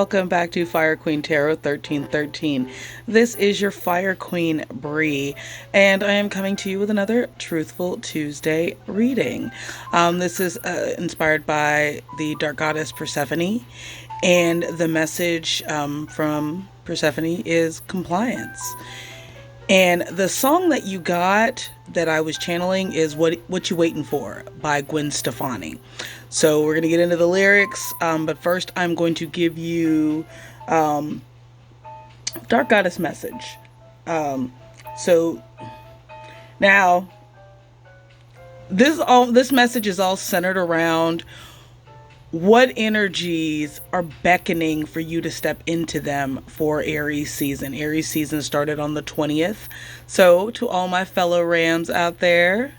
welcome back to Fire Queen Tarot 1313. This is your Fire Queen Bree, and I am coming to you with another Truthful Tuesday reading. This is inspired by the Dark Goddess Persephone, and the message from Persephone is compliance. And the song that you got that I was channeling is What You Waiting For by Gwen Stefani. So we're going to get into the lyrics, but first I'm going to give you Dark Goddess message. So now this message is all centered around what energies are beckoning for you to step into them for Aries season. Aries season started on the 20th. So to all my fellow Rams out there,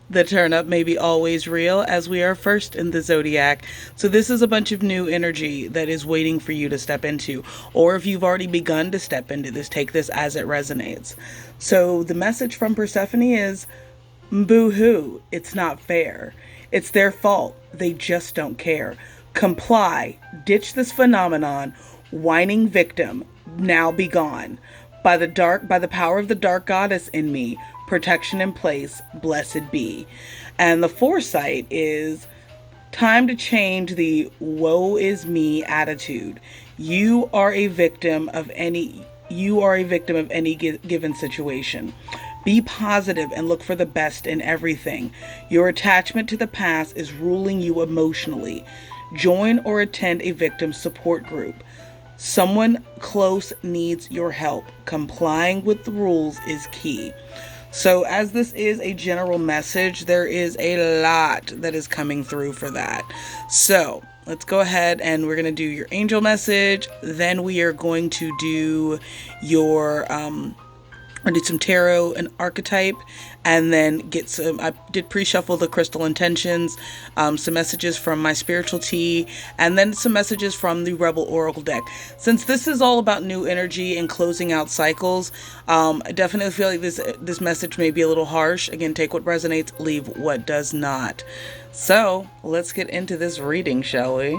the turn up may be always real, as we are first in the zodiac. So this is a bunch of new energy that is waiting for you to step into. Or if you've already begun to step into this, take this as it resonates. So the message from Persephone is, boo-hoo, it's not fair. It's their fault. They just don't care. Comply. Ditch this phenomenon. Whining victim. Now be gone. By the power of the Dark Goddess in me, protection in place, blessed be. And the foresight is time to change the woe is me attitude. You are a victim of any given situation. Be positive and look for the best in everything. Your attachment to the past is ruling you emotionally. Join or attend a victim support group. Someone close needs your help. Complying with the rules is key. So as this is a general message, there is a lot that is coming through for that. So let's go ahead and we're going to do your angel message. Then we are going to do your I did some tarot and archetype, and then I did pre-shuffle the crystal intentions, some messages from my spiritual tea, and then some messages from the Rebel Oracle deck. Since this is all about new energy and closing out cycles, I definitely feel like this message may be a little harsh. Again, take what resonates, leave what does not. So let's get into this reading, shall we?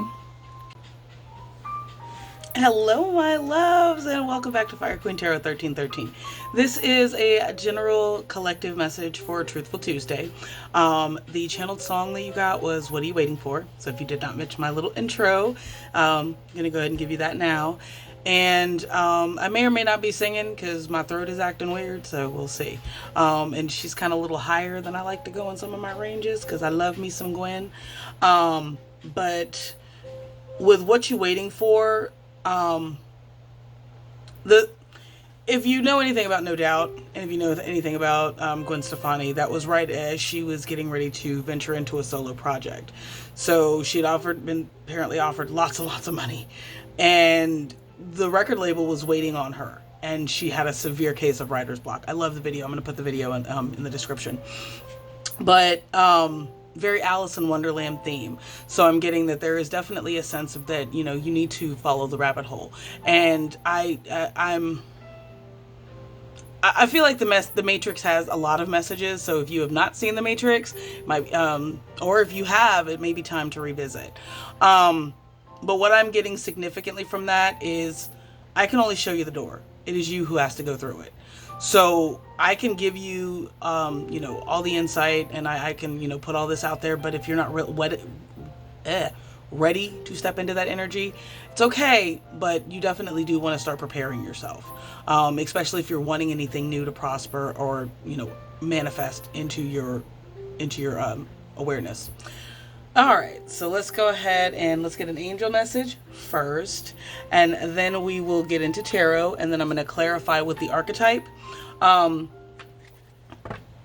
Hello, my loves, and welcome back to Fire Queen Tarot 1313. This is a general collective message for Truthful Tuesday. The channeled song that you got was What Are You Waiting For? So if you did not mention my little intro, I'm going to go ahead and give you that now. And I may or may not be singing because my throat is acting weird, so we'll see. And she's kind of a little higher than I like to go in some of my ranges because I love me some Gwen. But with What You Waiting For, if you know anything about No Doubt, and if you know anything about Gwen Stefani, that was right as she was getting ready to venture into a solo project. So she'd been apparently offered lots and lots of money, and the record label was waiting on her, and she had a severe case of writer's block. I love the video. I'm going to put the video in the description. But very Alice in Wonderland theme. So I'm getting that there is definitely a sense of that, you need to follow the rabbit hole. And I feel like the Matrix has a lot of messages. So if you have not seen the Matrix, or if you have, it may be time to revisit. But what I'm getting significantly from that is I can only show you the door. It is you who has to go through it. So I can give you, all the insight, and I can, put all this out there. But if you're not ready to step into that energy, it's okay. But you definitely do want to start preparing yourself, especially if you're wanting anything new to prosper or, manifest into your awareness. All right, so let's go ahead and let's get an angel message first, and then we will get into tarot, and then I'm going to clarify with the archetype, and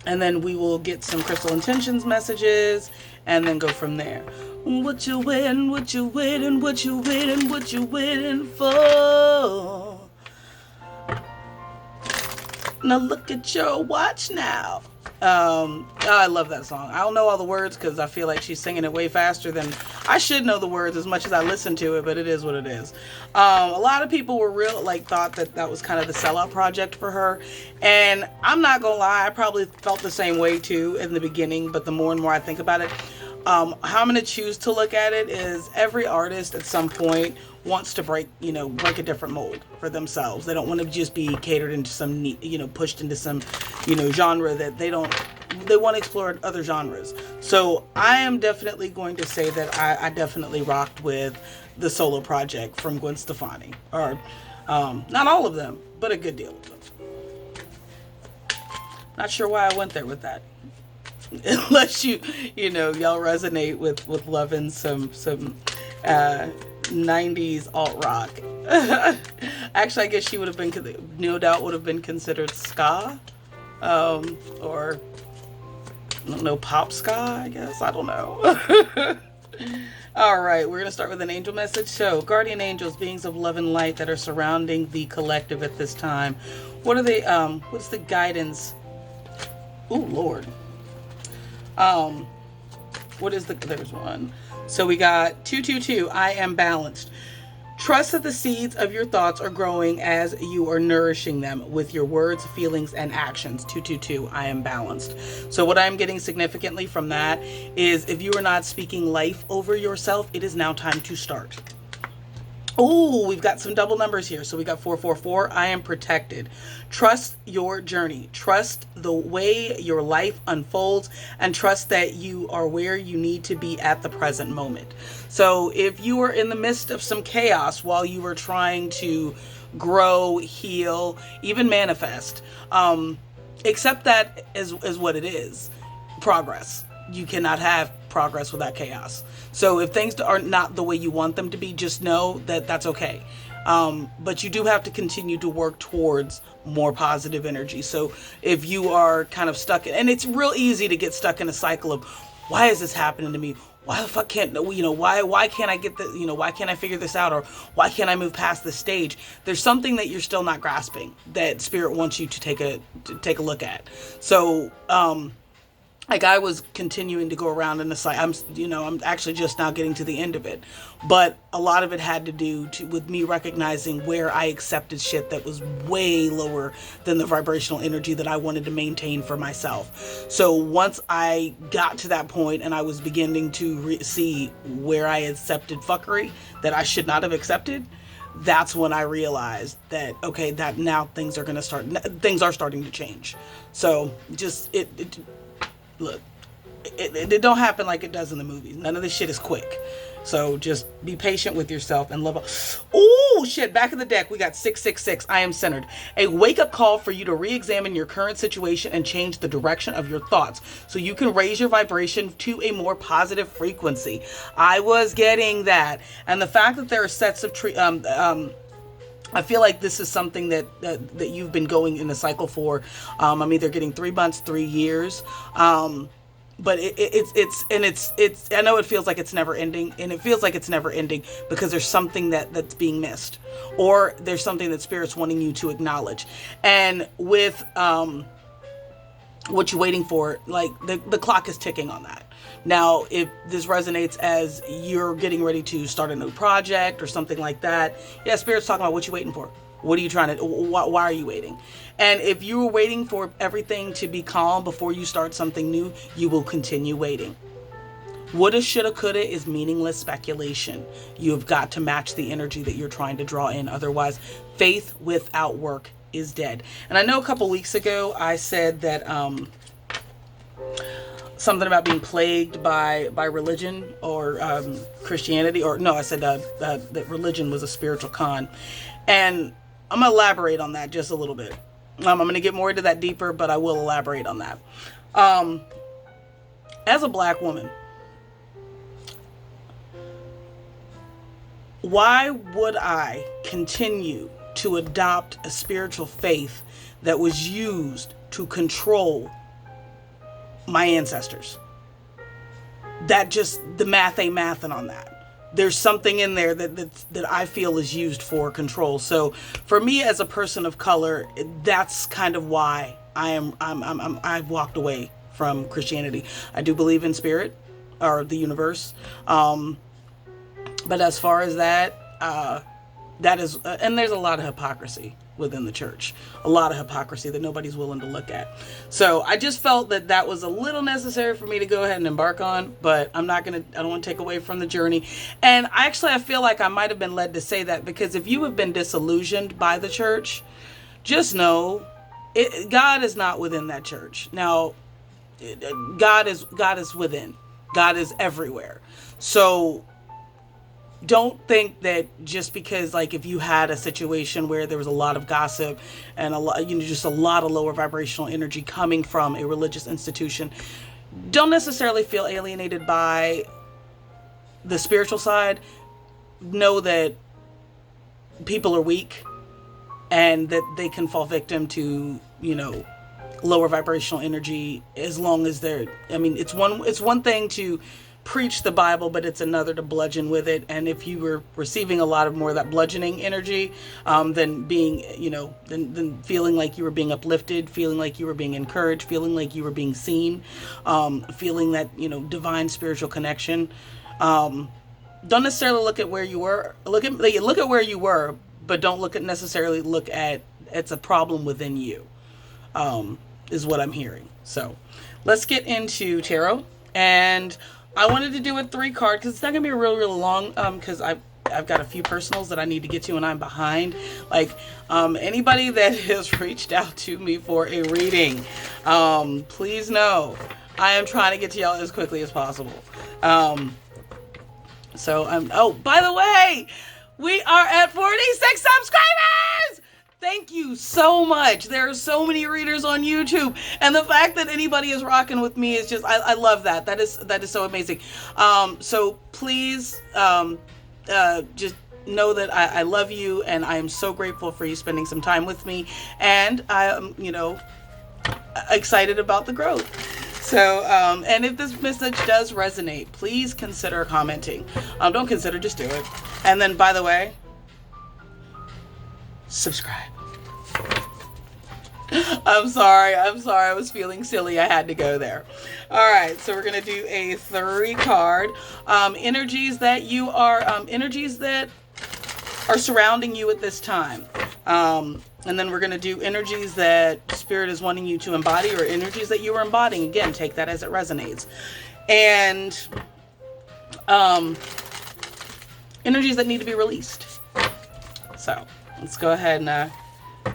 then we will get some crystal intentions messages, and then go from there. What you waiting, what you waiting, what you waiting, what you waiting for? Now look at your watch now. I love that song. I don't know all the words because I feel like she's singing it way faster than I should know the words as much as I listen to it, but it is what it is. A lot of people were thought that was kind of the sellout project for her, and I'm not gonna lie, I probably felt the same way too in the beginning, but the more and more I think about it, how I'm gonna choose to look at it is every artist at some point wants to break a different mold for themselves. They don't want to just be catered into some, pushed into some, genre that they want to explore other genres. So I am definitely going to say that I definitely rocked with the solo project from Gwen Stefani, or not all of them, but a good deal of them. Not sure why I went there with that. Unless y'all resonate with loving some 90s alt rock. Actually, I guess she would have been, no doubt would have been considered ska, or I don't know, pop ska, I guess. I don't know. All right, we're going to start with an angel message. So, guardian angels, beings of love and light that are surrounding the collective at this time. What are they, what's the guidance? Ooh, Lord. What is there's one. So we got 222, I am balanced. Trust that the seeds of your thoughts are growing as you are nourishing them with your words, feelings, and actions. 222, I am balanced. So what I'm getting significantly from that is, if you are not speaking life over yourself, it is now time to start. Oh, we've got some double numbers here. So we got 444. I am protected. Trust your journey. Trust the way your life unfolds, and trust that you are where you need to be at the present moment. So if you are in the midst of some chaos while you are trying to grow, heal, even manifest, accept that as what it is. Progress. You cannot have progress without chaos. So if things are not the way you want them to be, just know that that's okay. But you do have to continue to work towards more positive energy. So if you are kind of stuck and it's real easy to get stuck in a cycle of, why is this happening to me? Why the fuck can't, why can't I get the, why can't I figure this out? Or why can't I move past this stage? There's something that you're still not grasping that spirit wants you to take a look at. So, like, I was continuing to go around in the cycle. I'm actually just now getting to the end of it. But a lot of it had to do with me recognizing where I accepted shit that was way lower than the vibrational energy that I wanted to maintain for myself. So once I got to that point and I was beginning to see where I accepted fuckery that I should not have accepted, that's when I realized that, okay, that now things are starting to change. So just, look, it don't happen like it does in the movies. None of this shit is quick. So just be patient with yourself and love. Oh shit, back of the deck, we got 666. I am centered. A wake-up call for you to re-examine your current situation and change the direction of your thoughts so you can raise your vibration to a more positive frequency. I was getting that. And the fact that there are sets of I feel like this is something that you've been going in a cycle for. I'm either getting 3 months, 3 years. But it's I know it feels like it's never ending, and it feels like it's never ending because there's something that's being missed, or there's something that spirit's wanting you to acknowledge. And with what you're waiting for, like the clock is ticking on that. Now, if this resonates as you're getting ready to start a new project or something like that, yeah, spirit's talking about what you're waiting for. What are you trying to, why are you waiting? And if you were waiting for everything to be calm before you start something new, you will continue waiting. Woulda, shoulda, coulda is meaningless speculation. You've got to match the energy that you're trying to draw in. Otherwise, faith without work is dead. And I know a couple weeks ago I said that something about being plagued by religion or Christianity, or no, I said that religion was a spiritual con. And I'm going to elaborate on that just a little bit. I'm going to get more into that deeper, but I will elaborate on that. As a black woman, why would I continue to adopt a spiritual faith that was used to control my ancestors? That just, the math ain't mathin' on that. There's something in there that I feel is used for control. So for me as a person of color, that's kind of why I've walked away from Christianity. I do believe in spirit or the universe. But as far as that is, and there's a lot of hypocrisy within the church. A lot of hypocrisy that nobody's willing to look at. So I just felt that that was a little necessary for me to go ahead and embark on, but I don't want to take away from the journey. And I feel like I might have been led to say that because if you have been disillusioned by the church, just know God is not within that church. Now, God is within. God is everywhere. So don't think that just because, like, if you had a situation where there was a lot of gossip and just a lot of lower vibrational energy coming from a religious institution, don't necessarily feel alienated by the spiritual side. Know that people are weak and that they can fall victim to, lower vibrational energy as long as it's one thing to preach the Bible, but it's another to bludgeon with it. And if you were receiving a lot of more of that bludgeoning energy, then being, then feeling like you were being uplifted, feeling like you were being encouraged, feeling like you were being seen, feeling that, divine spiritual connection. Don't necessarily look at where you were. Look at where you were, but don't necessarily look at it's a problem within you. Is what I'm hearing. So let's get into tarot. And I wanted to do a 3-card because it's not gonna be real long. Because I've got a few personals that I need to get to and I'm behind. Like anybody that has reached out to me for a reading, please know I am trying to get to y'all as quickly as possible. Oh, by the way, we are at 46 subscribers! Thank you so much. There are so many readers on YouTube. And the fact that anybody is rocking with me is just, I love that. That is so amazing. So please, just know that I love you and I am so grateful for you spending some time with me. And I am, excited about the growth. So, and if this message does resonate, please consider commenting. Don't consider, just do it. And then, by the way, subscribe. I'm sorry. I was feeling silly. I had to go there. All right. So we're going to do a 3-card. Energies that are surrounding you at this time. And then we're going to do energies that Spirit is wanting you to embody or energies that you are embodying. Again, take that as it resonates. And energies that need to be released. So let's go ahead and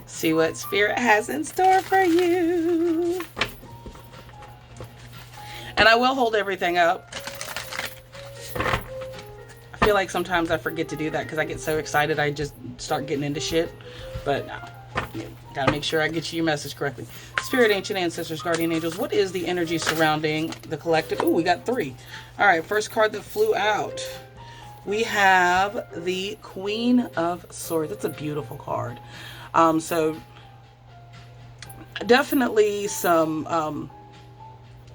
see what Spirit has in store for you. And I will hold everything up. I feel like sometimes I forget to do that because I get so excited I just start getting into shit. But no, gotta make sure I get you your message correctly. Spirit, ancient ancestors, guardian angels, what is the energy surrounding the collective? Oh, we got 3. All right, first card that flew out. We have the Queen of Swords. That's a beautiful card. So definitely some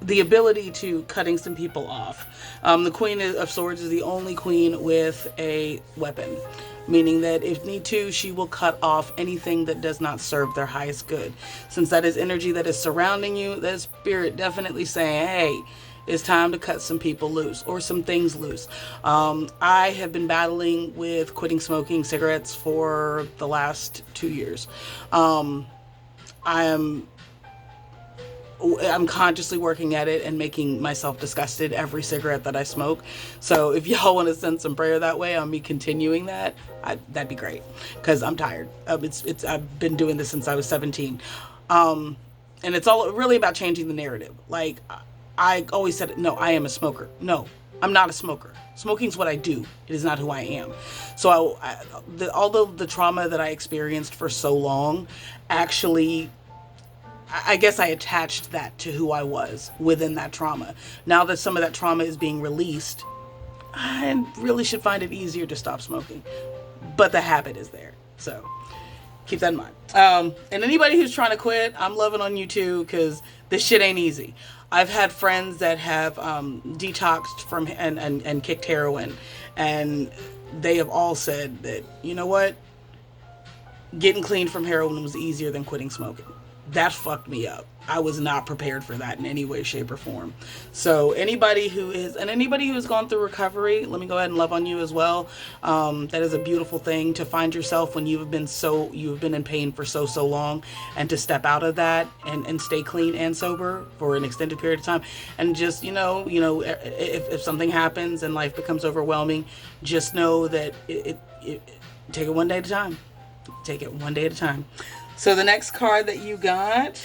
the ability to cutting some people off. The Queen of Swords is the only queen with a weapon, meaning that if need to, she will cut off anything that does not serve their highest good. Since that is energy that is surrounding you, that Spirit definitely saying, hey, it's time to cut some people loose or some things loose. I have been battling with quitting smoking cigarettes for the last 2 years. I'm consciously working at it and making myself disgusted every cigarette that I smoke. So if y'all want to send some prayer that way on me continuing that, that'd be great. Because I'm tired. I've been doing this since I was 17. And it's all really about changing the narrative. Like, I always said, no, I am a smoker. No, I'm not a smoker. Smoking's what I do. It is not who I am. So although the trauma that I experienced for so long, actually, I guess I attached that to who I was within that trauma. Now that some of that trauma is being released, I really should find it easier to stop smoking. But the habit is there. So keep that in mind. And anybody who's trying to quit, I'm loving on you too, because this shit ain't easy. I've had friends that have detoxed from and kicked heroin, and they have all said that, you know what, getting clean from heroin was easier than quitting smoking. that fucked me up. I was not prepared for that in any way, shape, or form. So anybody who has gone through recovery, let me go ahead and love on you as well. That is a beautiful thing to find yourself when you've been in pain for so long, and to step out of that and stay clean and sober for an extended period of time. And just, if something happens and life becomes overwhelming, just know that it take it one day at a time. Take it one day at a time. So the next card that you got,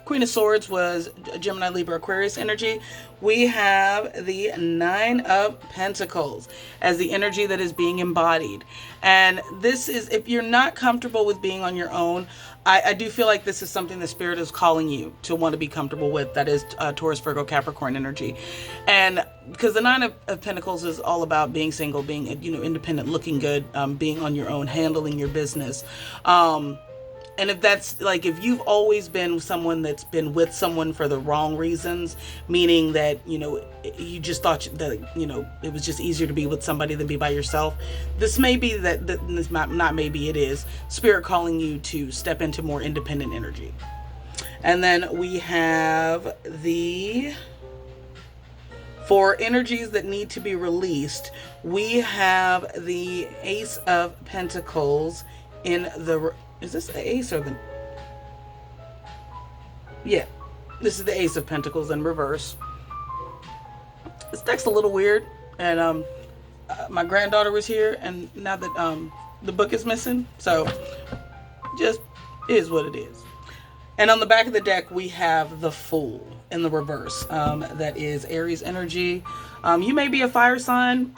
Queen of Swords was Gemini, Libra, Aquarius energy. We have the Nine of Pentacles as the energy that is being embodied. And this is, if you're not comfortable with being on your own, I do feel like this is something the Spirit is calling you to want to be comfortable with. That is Taurus, Virgo, Capricorn energy. And because the Nine of Pentacles is all about being single, being, independent, looking good, being on your own, handling your business. And if that's like, if you've always been someone that's been with someone for the wrong reasons, meaning that, you just thought that, it was just easier to be with somebody than be by yourself. This may be not maybe, it is Spirit calling you to step into more independent energy. And then we have for energies that need to be released, we have the Ace of Pentacles in the... Is this the Ace or the... Yeah, this is the Ace of Pentacles in reverse. This deck's a little weird, and my granddaughter was here, and now that the book is missing, so just is what it is. And on the back of the deck, we have the Fool in the reverse. That is Aries energy. You may be a fire sign,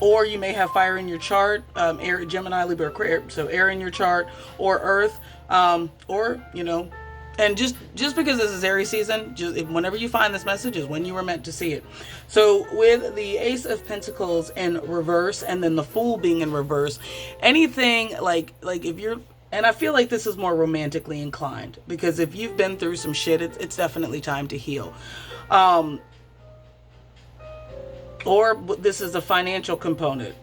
or you may have fire in your chart, air, Gemini, Libra, Aquarius, so air in your chart, or earth, or, and just because this is Aries season, whenever you find this message is when you were meant to see it. So with the Ace of Pentacles in reverse, and then the Fool being in reverse, anything like if you're, and I feel like this is more romantically inclined, because if you've been through some shit, it's definitely time to heal. Or this is a financial component.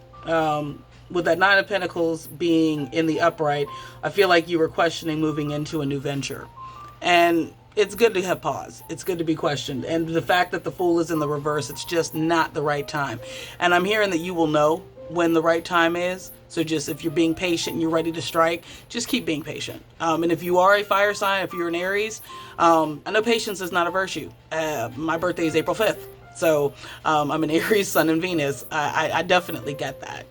With that Nine of Pentacles being in the upright, I feel like you were questioning moving into a new venture. And it's good to have pause. It's good to be questioned. And the fact that the Fool is in the reverse, it's just not the right time. And I'm hearing that you will know when the right time is. So just, if you're being patient and you're ready to strike, just keep being patient. And if you are a fire sign, if you're an Aries, I know patience is not a virtue. My birthday is April 5th. So I'm an Aries, Sun, and Venus. I definitely get that.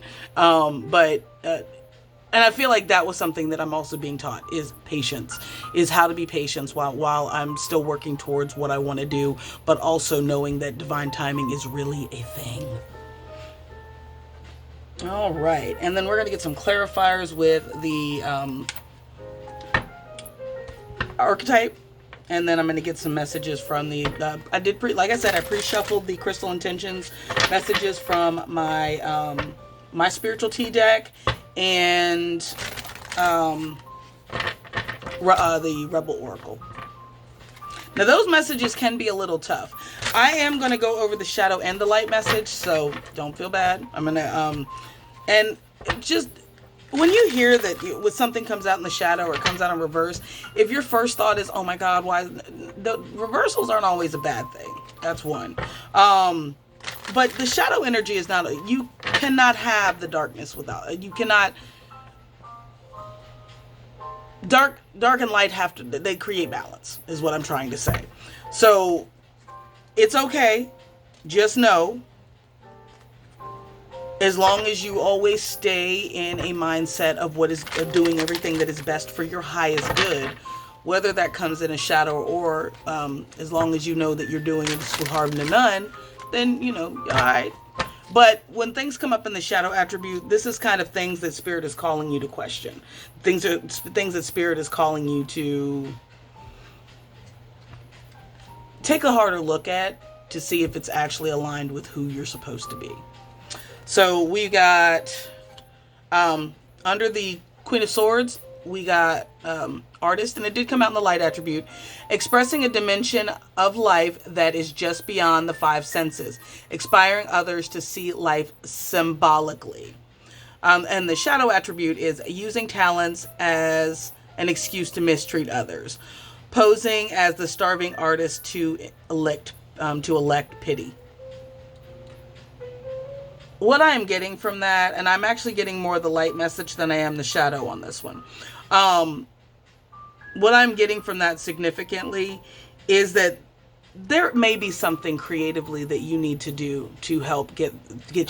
And I feel like that was something that I'm also being taught, is patience, is how to be patient while I'm still working towards what I want to do, but also knowing that divine timing is really a thing. All right. And then we're going to get some clarifiers with the archetype. And then I'm going to get some messages from the, like I said, I pre-shuffled the Crystal Intentions messages from my, my Spiritual Tea deck and the Rebel Oracle. Now those messages can be a little tough. I am going to go over the shadow and the light message, so don't feel bad. I'm going to, and just... when you hear that when something comes out in the shadow or it comes out in reverse, if your first thought is, oh my God, why? The reversals aren't always a bad thing. That's one. But the shadow energy is not, you cannot have the darkness without, you cannot, dark and light have to, they create balance, is what I'm trying to say. So it's okay. Just know, as long as you always stay in a mindset of what is doing everything that is best for your highest good, whether that comes in a shadow or as long as you know that you're doing it with harm to none, then, all right. But when things come up in the shadow attribute, this is kind of things that Spirit is calling you to question. Things that Spirit is calling you to take a harder look at to see if it's actually aligned with who you're supposed to be. So we got, under the Queen of Swords, we got artist, and it did come out in the light attribute, expressing a dimension of life that is just beyond the five senses, inspiring others to see life symbolically. And the shadow attribute is using talents as an excuse to mistreat others, posing as the starving artist to elect pity. What I am getting from that, and I'm actually getting more of the light message than I am the shadow on this one. What I'm getting from that significantly is that there may be something creatively that you need to do to help get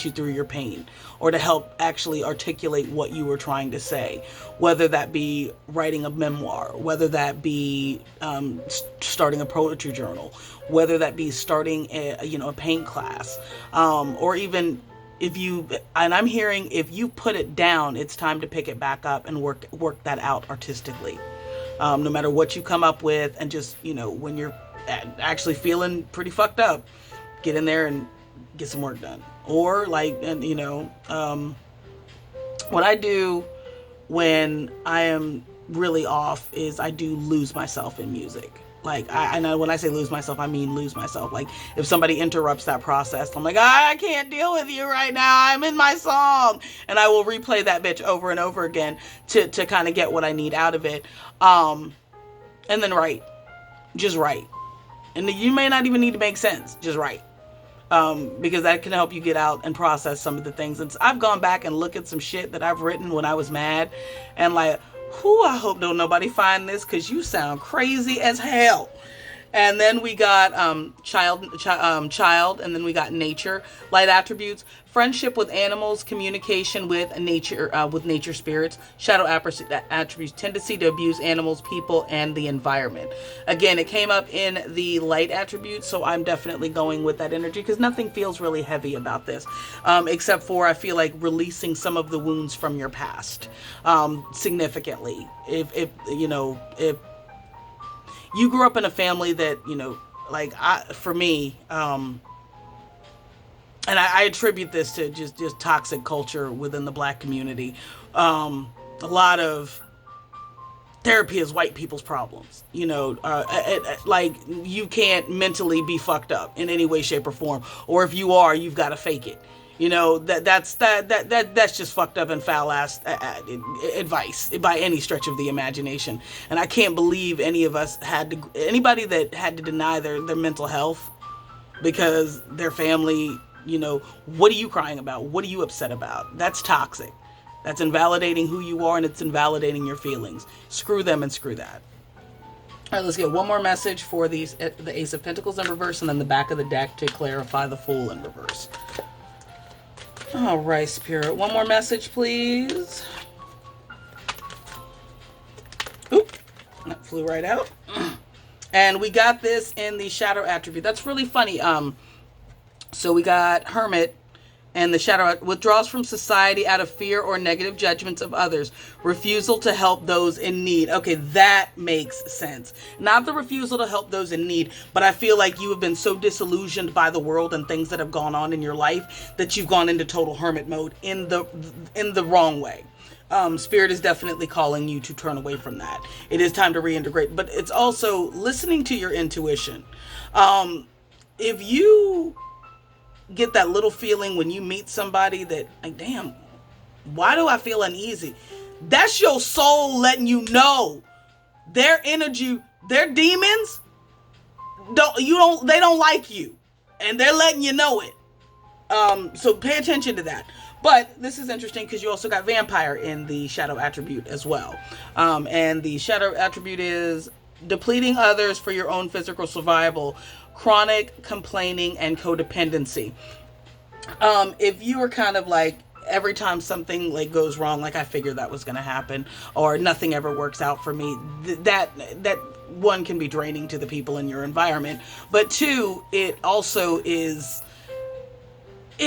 you through your pain, or to help actually articulate what you were trying to say, whether that be writing a memoir, whether that be starting a poetry journal, whether that be starting a paint class, or even if you, and I'm hearing, if you put it down, it's time to pick it back up and work that out artistically. No matter what you come up with, and just, when you're actually feeling pretty fucked up, get in there and get some work done. Or what I do when I am really off is I do lose myself in music. Like, I know when I say lose myself, I mean lose myself. Like, if somebody interrupts that process, I'm like, I can't deal with you right now. I'm in my song. And I will replay that bitch over and over again to kind of get what I need out of it. And then write. Just write. And you may not even need to make sense. Just write. Because that can help you get out and process some of the things. And I've gone back and looked at some shit that I've written when I was mad. And like, I hope don't nobody find this, because you sound crazy as hell. And then we got child, and then we got nature. Light attributes: friendship with animals, communication with nature spirits. Shadow attributes: tendency to abuse animals, people, and the environment. Again, it came up in the light attributes, so I'm definitely going with that energy, because nothing feels really heavy about this, except for I feel like releasing some of the wounds from your past, significantly. If you grew up in a family that, for me, and I attribute this to just toxic culture within the Black community. A lot of therapy is white people's problems. Like, you can't mentally be fucked up in any way, shape, or form. Or if you are, you've got to fake it. That's just fucked up and foul ass advice by any stretch of the imagination. And I can't believe anybody that had to deny their mental health because their family, what are you crying about? What are you upset about? That's toxic. That's invalidating who you are, and it's invalidating your feelings. Screw them and screw that. All right, let's get one more message for the Ace of Pentacles in reverse, and then the back of the deck to clarify the Fool in reverse. All right, Spirit. One more message, please. Oop. That flew right out. And we got this in the shadow attribute. That's really funny. So we got Hermit, and the shadow withdraws from society out of fear or negative judgments of others. Refusal to help those in need. Okay, that makes sense. Not the refusal to help those in need, but I feel like you have been so disillusioned by the world and things that have gone on in your life that you've gone into total hermit mode in the wrong way. Spirit is definitely calling you to turn away from that. It is time to reintegrate, but it's also listening to your intuition. If you get that little feeling when you meet somebody that, like, damn, why do I feel uneasy? That's your soul letting you know their energy, their demons they don't like you, and they're letting you know it. So pay attention to that. But this is interesting because you also got vampire in the shadow attribute as well. And the shadow attribute is depleting others for your own physical survival, chronic complaining, and codependency. If you were kind of like, every time something like goes wrong, like I figured that was going to happen, or nothing ever works out for me, that one can be draining to the people in your environment. But two, it also it's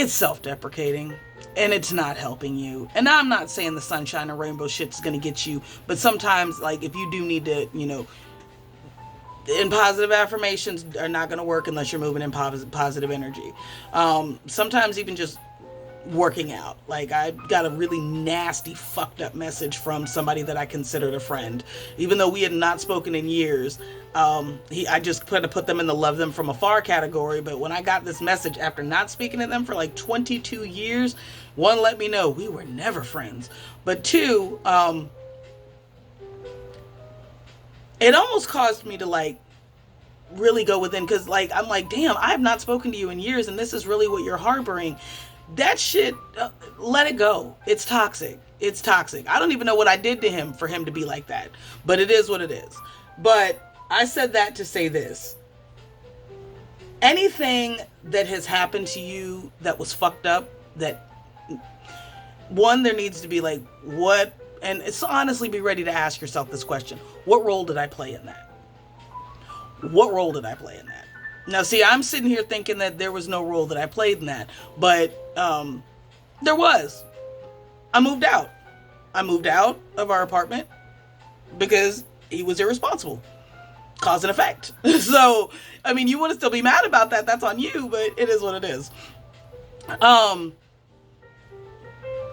self-deprecating, and it's not helping you. And I'm not saying the sunshine and rainbow shit's going to get you, but sometimes, like, if you do need to, and positive affirmations are not going to work unless you're moving in positive energy. Sometimes even just working out. Like, I got a really nasty, fucked up message from somebody that I considered a friend. Even though we had not spoken in years, I just kind of put them in the love them from afar category. But when I got this message after not speaking to them for like 22 years, one, let me know we were never friends. But two, it almost caused me to like really go within, because like I'm like, damn, I have not spoken to you in years, and this is really what you're harboring. That shit, let it go. It's toxic. It's toxic. I don't even know what I did to him for him to be like that, but it is what it is. But I said that to say this: anything that has happened to you that was fucked up, that one, there needs to be like, what, and it's honestly, be ready to ask yourself this question: what role did I play in that? What role did I play in that? Now, see, I'm sitting here thinking that there was no role that I played in that, but there was. I moved out. I moved out of our apartment because he was irresponsible. Cause and effect. So, I mean, you want to still be mad about that, that's on you, but it is what it is.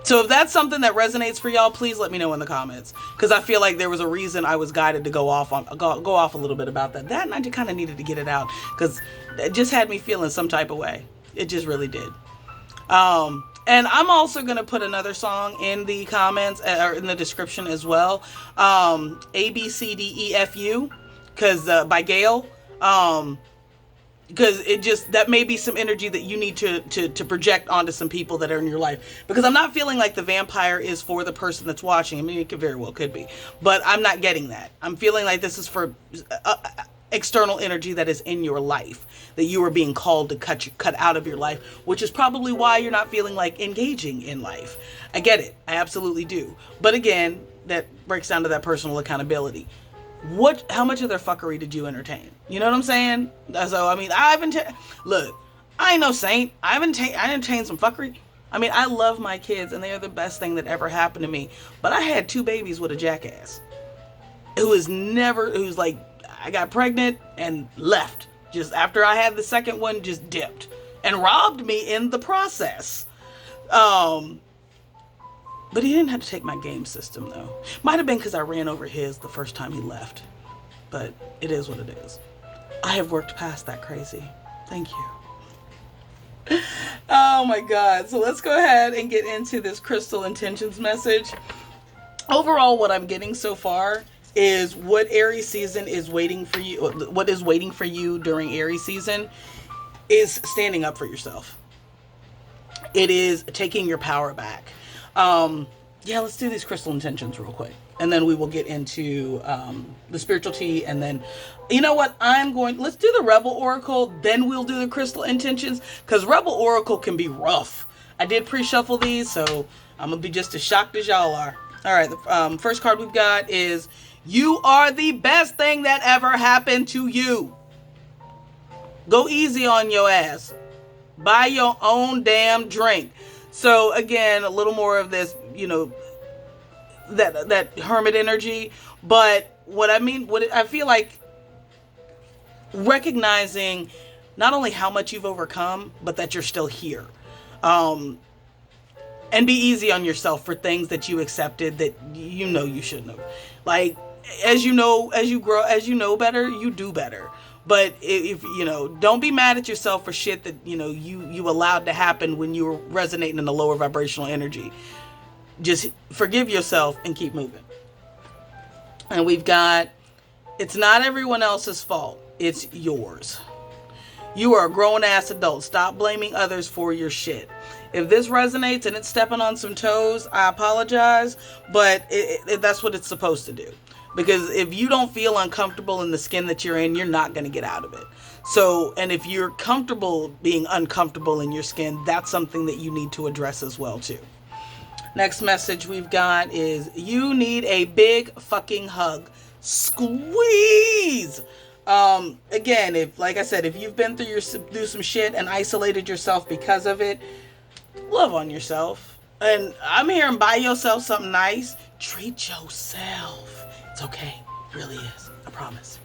So if that's something that resonates for y'all, please let me know in the comments, because I feel like there was a reason I was guided to go off a little bit about that. And I just kind of needed to get it out, because it just had me feeling some type of way. It just really did. And I'm also going to put another song in the comments, or in the description as well. ABCDEFU, because by Gayle. Because it just, that may be some energy that you need to project onto some people that are in your life. Because I'm not feeling like the vampire is for the person that's watching. I mean, it very well could be. But I'm not getting that. I'm feeling like this is for external energy that is in your life, that you are being called to cut out of your life, which is probably why you're not feeling like engaging in life. I get it. I absolutely do. But again, that breaks down to that personal accountability. How much of their fuckery did you entertain? You know what I'm saying? So, I mean, look, I ain't no saint. I entertained some fuckery. I mean, I love my kids, and they are the best thing that ever happened to me. But I had 2 babies with a jackass who's like, I got pregnant and left. Just after I had the second one, just dipped and robbed me in the process. But he didn't have to take my game system, though. Might have been because I ran over his the first time he left. But it is what it is. I have worked past that crazy. Thank you. Oh my God. So let's go ahead and get into this Crystal Intentions message. Overall, what I'm getting so far is what Aries season is waiting for you. What is waiting for you during Aries season is standing up for yourself. It is taking your power back. Yeah, let's do these crystal intentions real quick, and then we will get into the spiritual tea, and then, you know what, let's do the Rebel Oracle, then we'll do the crystal intentions, because Rebel Oracle can be rough. I did pre-shuffle these, so I'm gonna be just as shocked as y'all are. All right, the first card we've got is, you are the best thing that ever happened to you. Go easy on your ass. Buy your own damn drink. So again, a little more of this, you know, that hermit energy. But I feel like recognizing not only how much you've overcome, but that you're still here. And be easy on yourself for things that you accepted that you know you shouldn't have. Like, as you grow, as you know better, you do better. But if you know, don't be mad at yourself for shit that, you know, you allowed to happen when you were resonating in a lower vibrational energy. Just forgive yourself and keep moving. And we've got, it's not everyone else's fault. It's yours. You are a grown-ass adult. Stop blaming others for your shit. If this resonates and it's stepping on some toes, I apologize, but that's what it's supposed to do. Because if you don't feel uncomfortable in the skin that you're in, you're not going to get out of it. So, and if you're comfortable being uncomfortable in your skin, that's something that you need to address as well, too. Next message we've got is, you need a big fucking hug. Squeeze! Again, like I said, if you've been through some shit and isolated yourself because of it, love on yourself. And I'm hearing, buy yourself something nice. Treat yourself. It's okay. It really is. I promise.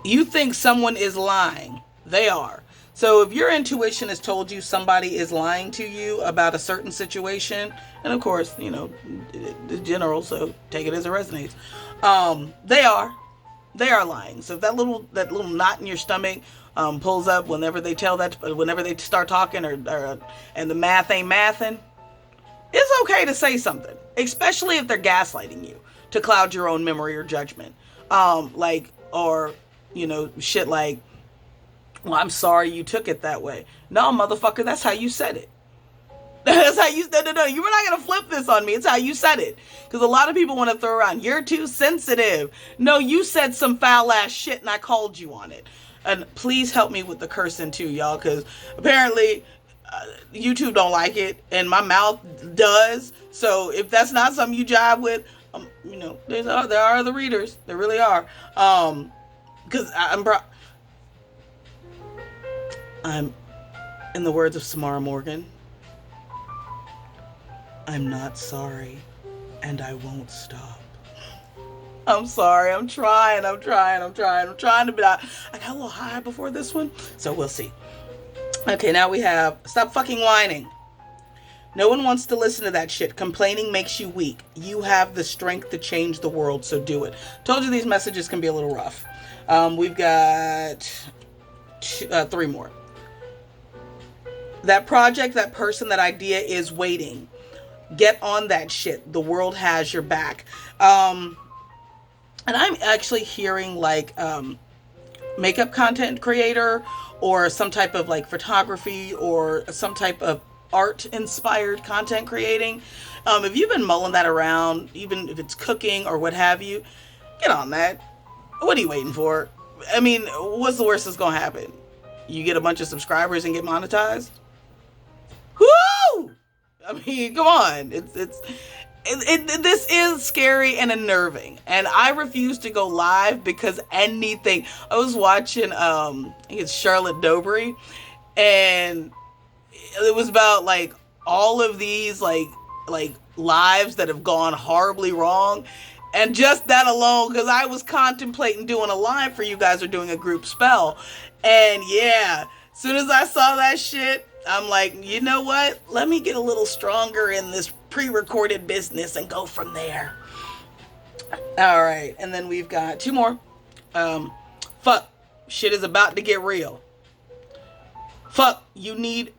You think someone is lying. They are. So if your intuition has told you somebody is lying to you about a certain situation, and of course, the general, so take it as it resonates. They are lying. So if that little knot in your stomach pulls up whenever they start talking, or and the math ain't mathing, it's okay to say something, especially if they're gaslighting you to cloud your own memory or judgment. Shit like, well, I'm sorry you took it that way. No, motherfucker, that's how you said it. That's how you... No. You were not going to flip this on me. It's how you said it. Because a lot of people want to throw around, you're too sensitive. No, you said some foul-ass shit and I called you on it. And please help me with the cursing too, y'all. Because apparently YouTube don't like it. And my mouth does. So if that's not something you jive with, there are other readers. There really are. Because I'm, in the words of Samara Morgan, I'm not sorry, and I won't stop. I'm sorry. I'm trying to be out. I got a little high before this one, so we'll see. Okay, now we have stop fucking whining. No one wants to listen to that shit. Complaining makes you weak. You have the strength to change the world, so do it. Told you these messages can be a little rough. We've got 3 more. That project, that person, that idea is waiting. Get on that shit. The world has your back. And I'm actually hearing like makeup content creator, or some type of like photography, or some type of art inspired content creating. If you've been mulling that around, even if it's cooking or what have you, get on that. What are you waiting for? I mean, what's the worst that's gonna happen? You get a bunch of subscribers and get monetized? Woo! I mean, come on. This is scary and unnerving. And I refuse to go live because anything. I was watching, I think it's Charlotte Dobry, and it was about like all of these like lives that have gone horribly wrong. And just that alone, because I was contemplating doing a live for you guys, or doing a group spell. And yeah, as soon as I saw that shit, I'm like, you know what? Let me get a little stronger in this pre-recorded business and go from there. All right. And then we've got 2 more. Fuck. Shit is about to get real. Fuck. You need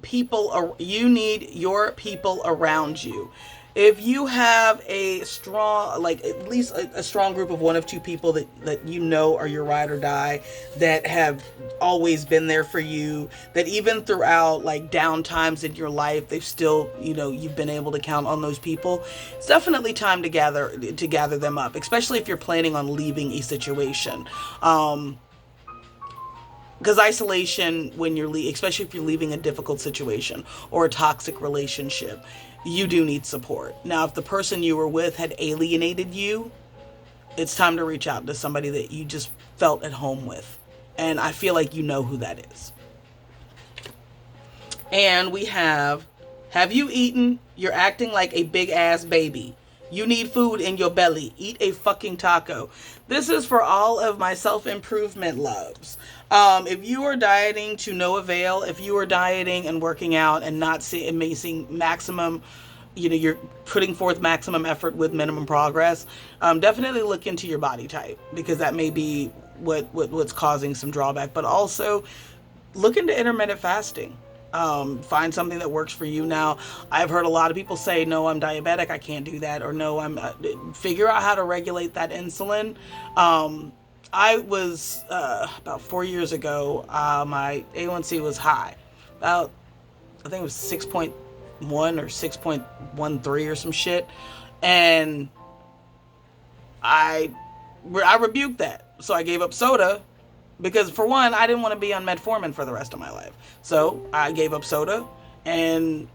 your people around you. If you have a strong, like at least a strong group of 1 of 2 people that you know are your ride or die, that have always been there for you, that even throughout like down times in your life, they've still, you've been able to count on those people. It's definitely time to gather them up, especially if you're planning on leaving a situation. Because isolation, especially if you're leaving a difficult situation or a toxic relationship, you do need support. Now, if the person you were with had alienated you, it's time to reach out to somebody that you just felt at home with. And I feel like you know who that is. And we have you eaten? You're acting like a big ass baby. You need food in your belly. Eat a fucking taco. This is for all of my self-improvement loves. If you are dieting to no avail, if you are dieting and working out and not seeing maximum, you're putting forth maximum effort with minimum progress, definitely look into your body type, because that may be what's causing some drawback. But also look into intermittent fasting. Find something that works for you. Now, I've heard a lot of people say, no, I'm diabetic, I can't do that, or no, I'm figure out how to regulate that insulin. I was about 4 years ago, my A1C was high, I think it was 6.1 or 6.13 or some shit, and I rebuked that. So I gave up soda. Because for one, I didn't want to be on metformin for the rest of my life. So I gave up soda, and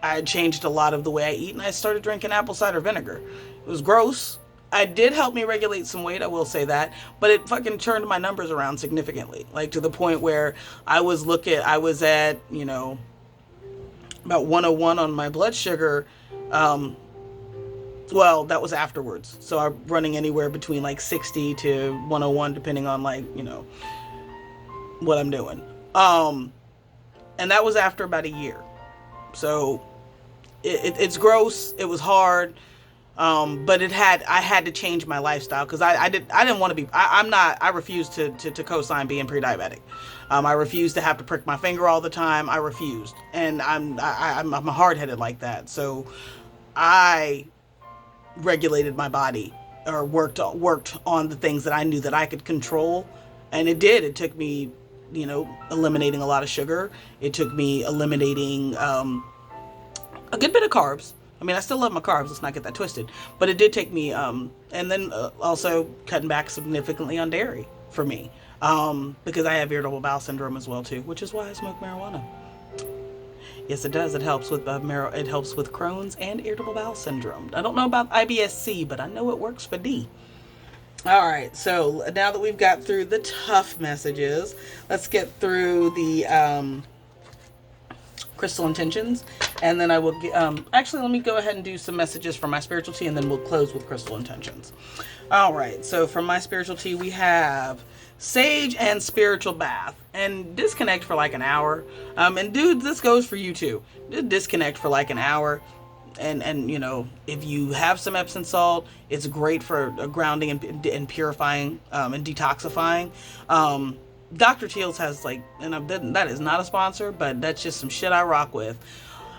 I changed a lot of the way I eat, and I started drinking apple cider vinegar. It was gross. It did help me regulate some weight, I will say that, but it fucking turned my numbers around significantly. Like to the point where I was at, about 101 on my blood sugar. Well, that was afterwards. So I'm running anywhere between like 60 to 101, depending on like, what I'm doing. And that was after about a year. So it's gross. It was hard. But I had to change my lifestyle because I didn't want to be, I refused to co-sign being pre-diabetic. I refused to have to prick my finger all the time. I refused. And I'm hard-headed like that. So I regulated my body, or worked on the things that I knew that I could control. And it did. It took me, eliminating a lot of sugar. It took me eliminating, a good bit of carbs. I mean, I still love my carbs. Let's not get that twisted. But it did take me, and then also cutting back significantly on dairy for me, because I have irritable bowel syndrome as well too, which is why I smoke marijuana. Yes, it does. It helps with it helps with Crohn's and irritable bowel syndrome. I don't know about IBS-C, but I know it works for D. All right. So now that we've got through the tough messages, let's get through the crystal intentions, and then I will actually, let me go ahead and do some messages from my spiritual tea, and then we'll close with crystal intentions. All right, so from my spiritual tea, we have sage and spiritual bath, and disconnect for like an hour. And dude, this goes for you too. Just disconnect for like an hour, and if you have some Epsom salt, it's great for grounding and purifying, and detoxifying. Dr. Teal's has and that is not a sponsor, but that's just some shit I rock with.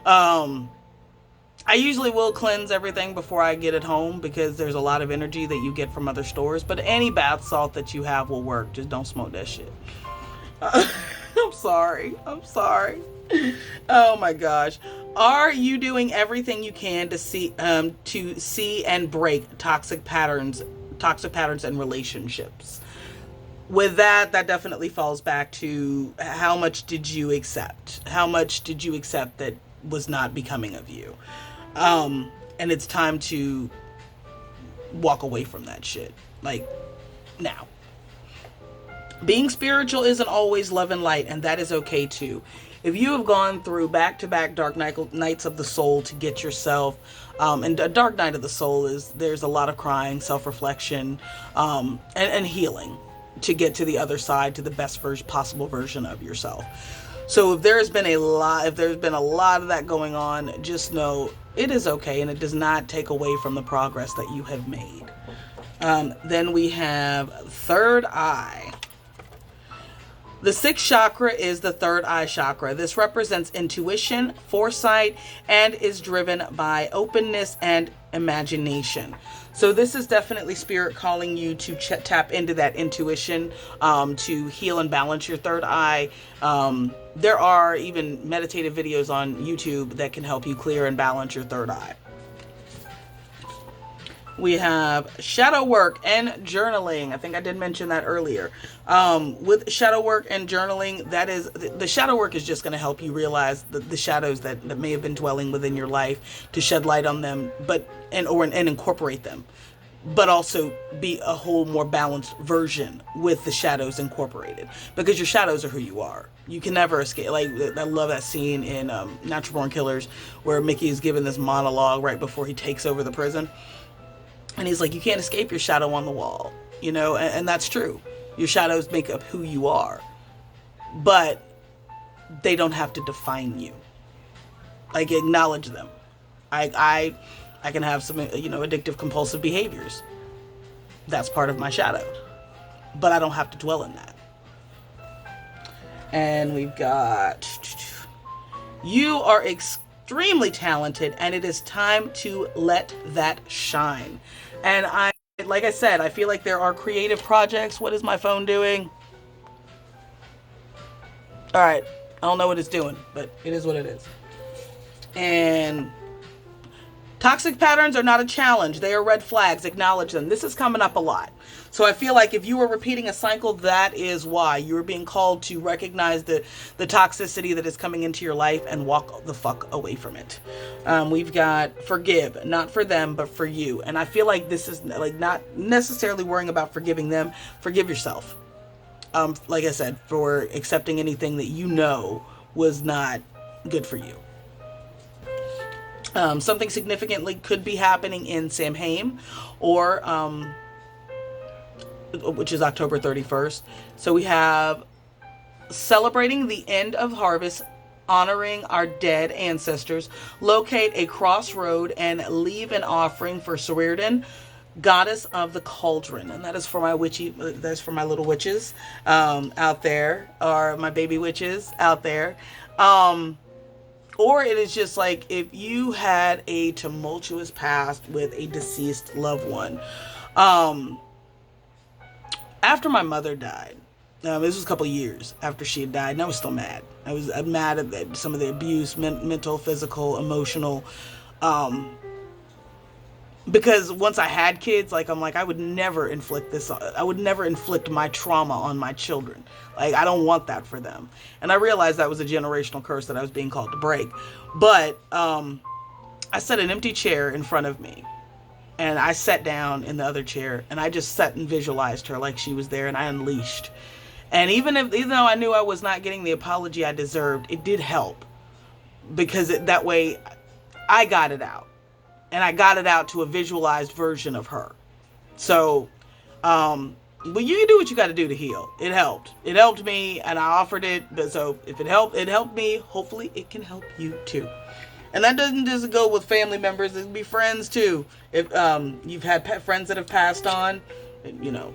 I usually will cleanse everything before I get it home, because there's a lot of energy that you get from other stores, but any bath salt that you have will work. Just don't smoke that shit. I'm sorry. Oh my gosh. Are you doing everything you can to see and break toxic patterns in relationships? With that definitely falls back to how much did you accept? How much did you accept that was not becoming of you? And it's time to walk away from that shit. Now. Being spiritual isn't always love and light, and that is okay too. If you have gone through back-to-back dark nights of the soul to get yourself, and a dark night of the soul there's a lot of crying, self-reflection, and healing, to get to the other side, to the best possible version of yourself. So if there's been a lot of that going on, just know it is okay, and it does not take away from the progress that you have made. Then we have third eye. The sixth chakra is the third eye chakra. This represents intuition, foresight, and is driven by openness and imagination. So this is definitely spirit calling you to tap into that intuition, to heal and balance your third eye. There are even meditative videos on YouTube that can help you clear and balance your third eye. We have shadow work and journaling. I think I did mention that earlier. With shadow work and journaling, that is, the shadow work is just going to help you realize the shadows that may have been dwelling within your life, to shed light on them, and incorporate them, but also be a whole more balanced version with the shadows incorporated, because your shadows are who you are. You can never escape. I love that scene in Natural Born Killers where Mickey is given this monologue right before he takes over the prison. And he's like, you can't escape your shadow on the wall, and that's true. Your shadows make up who you are, but they don't have to define you. Acknowledge them. I can have some, addictive compulsive behaviors. That's part of my shadow, but I don't have to dwell in that. And we've got, you are extremely talented, and it is time to let that shine. And like I said, I feel like there are creative projects. What is my phone doing? All right. I don't know what it's doing, but it is what it is. And toxic patterns are not a challenge. They are red flags. Acknowledge them. This is coming up a lot. So I feel like if you were repeating a cycle, that is why. You are being called to recognize the toxicity that is coming into your life and walk the fuck away from it. We've got forgive, not for them, but for you. And I feel like this is not necessarily worrying about forgiving them. Forgive yourself. Like I said, for accepting anything that was not good for you. Something significantly could be happening in Samhain, or which is October 31st. So we have celebrating the end of harvest honoring our dead ancestors, locate a crossroad and leave an offering for Swearden, goddess of the cauldron. And that is for my that's for my little witches out there, or my baby witches out there. Or it is just like if you had a tumultuous past with a deceased loved one. After my mother died, this was a couple of years after she had died, and I was still mad. I was mad at some of the abuse, mental, physical, emotional. Because once I had kids, like, I'm like, I would never inflict this. I would never inflict my trauma on my children. Like, I don't want that for them. And I realized that was a generational curse that I was being called to break. But I set an empty chair in front of me. And I sat down in the other chair. And I just sat and visualized her like she was there. And I unleashed. And even though I knew I was not getting the apology I deserved, it did help. Because that way, I got it out. And I got it out to a visualized version of her. So, but you can do what you got to do to heal. It helped. It helped me, and I offered it. So if it helped me. Hopefully, it can help you too. And that doesn't just go with family members. It can be friends too. If you've had friends that have passed on, you know.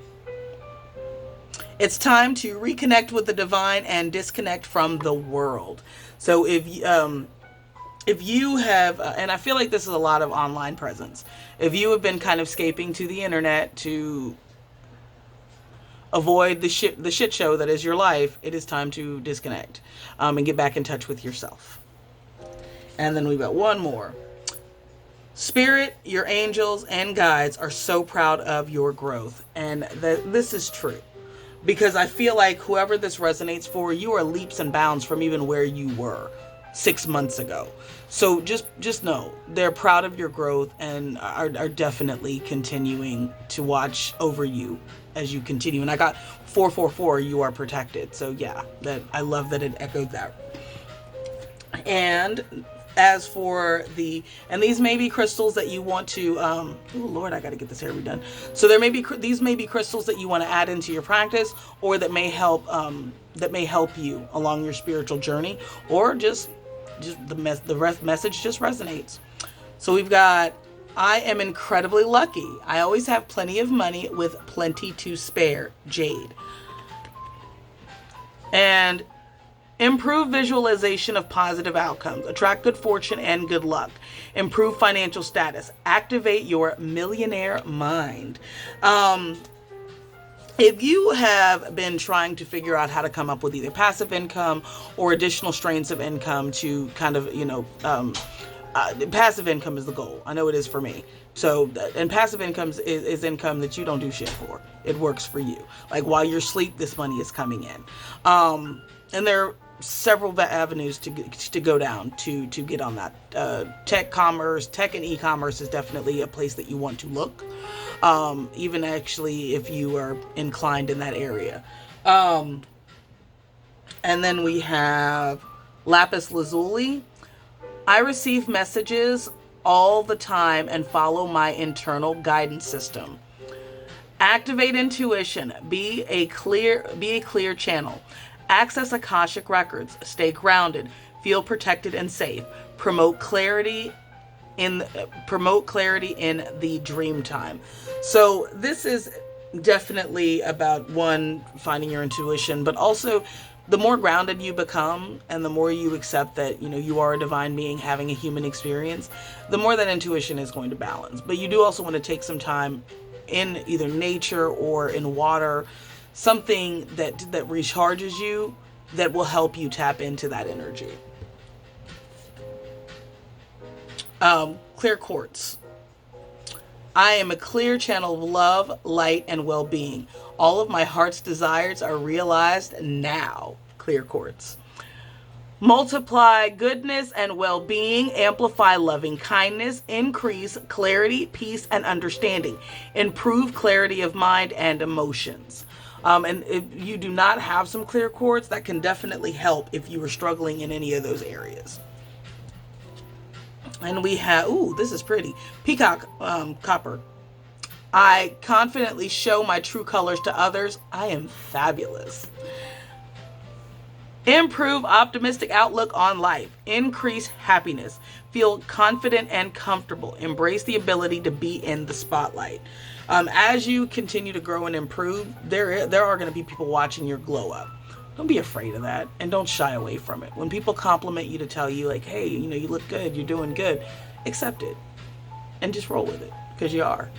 It's time to reconnect with the divine and disconnect from the world. So if you have, and I feel like this is a lot of online presence, if you have been kind of escaping to the internet to avoid the shit show that is your life, it is time to disconnect and get back in touch with yourself. And then we've got one more. Spirit, your angels, and guides are so proud of your growth. And this is true. Because I feel like whoever this resonates for, you are leaps and bounds from even where you were 6 months ago. So just know they're proud of your growth and are definitely continuing to watch over you as you continue. And I got 444, you are protected. So yeah, that I love that it echoed that. And as for and these may be crystals that you want to, oh Lord, I got to get this hair redone. So these may be crystals that you want to add into your practice, or that may help you along your spiritual journey, or just the message just resonates. So we've got, I am incredibly lucky. I always have plenty of money with plenty to spare, Jade. And improve visualization of positive outcomes. Attract good fortune and good luck. Improve financial status. Activate your millionaire mind. If you have been trying to figure out how to come up with either passive income or additional strains of income to kind of, passive income is the goal. I know it is for me. So, and passive income is income that you don't do shit for. It works for you. Like while you're asleep, this money is coming in. And there are several avenues to go down to get on that. Tech and e-commerce is definitely a place that you want to look. Even actually if you are inclined in that area. And then we have lapis lazuli. I receive messages all the time and follow my internal guidance system. Activate intuition. Be a clear channel. Access Akashic records. Stay grounded. Feel protected and safe. Promote clarity in the dream time. So this is definitely about, one, finding your intuition, but also the more grounded you become and the more you accept that, you are a divine being having a human experience, the more that intuition is going to balance. But you do also want to take some time in either nature or in water, something that recharges you, that will help you tap into that energy. Clear quartz. I am a clear channel of love, light, and well-being. All of my heart's desires are realized now. Clear quartz. Multiply goodness and well-being. Amplify loving kindness. Increase clarity, peace, and understanding. Improve clarity of mind and emotions. And if you do not have some clear quartz, that can definitely help if you were struggling in any of those areas. And we have, this is pretty. Peacock copper. I confidently show my true colors to others. I am fabulous. Improve optimistic outlook on life. Increase happiness. Feel confident and comfortable. Embrace the ability to be in the spotlight. As you continue to grow and improve, there are going to be people watching your glow up. Don't be afraid of that, and don't shy away from it. When people compliment you to tell you, like, hey, you look good, you're doing good, accept it and just roll with it, because you are.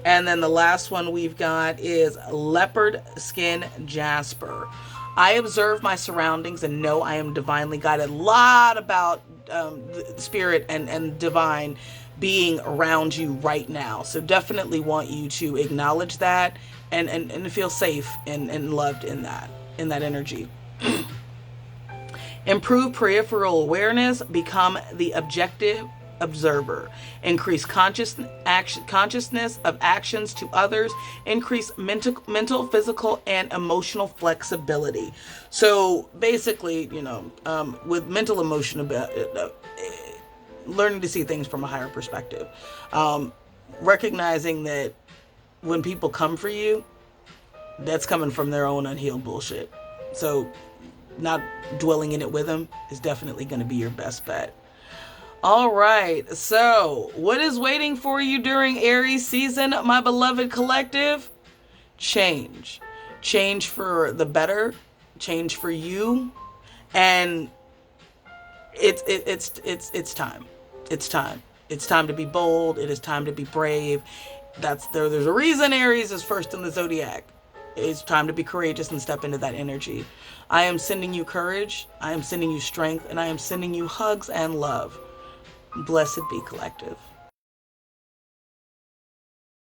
And then the last one we've got is leopard skin jasper. I observe my surroundings and know I am divinely guided. A lot about the spirit and divine being around you right now. So definitely want you to acknowledge that and feel safe and loved in that energy. Improve peripheral awareness. Become the objective observer. Increase consciousness of actions to others. Increase mental, physical, and emotional flexibility. So basically, with mental emotion, learning to see things from a higher perspective. Recognizing that when people come for you, that's coming from their own unhealed bullshit. So not dwelling in it with them is definitely going to be your best bet. All right, so what is waiting for you during Aries season, my beloved collective? Change for the better, change for you, and it's time. It's time to be bold. It is time to be brave. There's a reason Aries is first in the zodiac. It's time to be courageous and step into that energy. I am sending you courage. I am sending you strength, and I am sending you hugs and love. Blessed be, collective.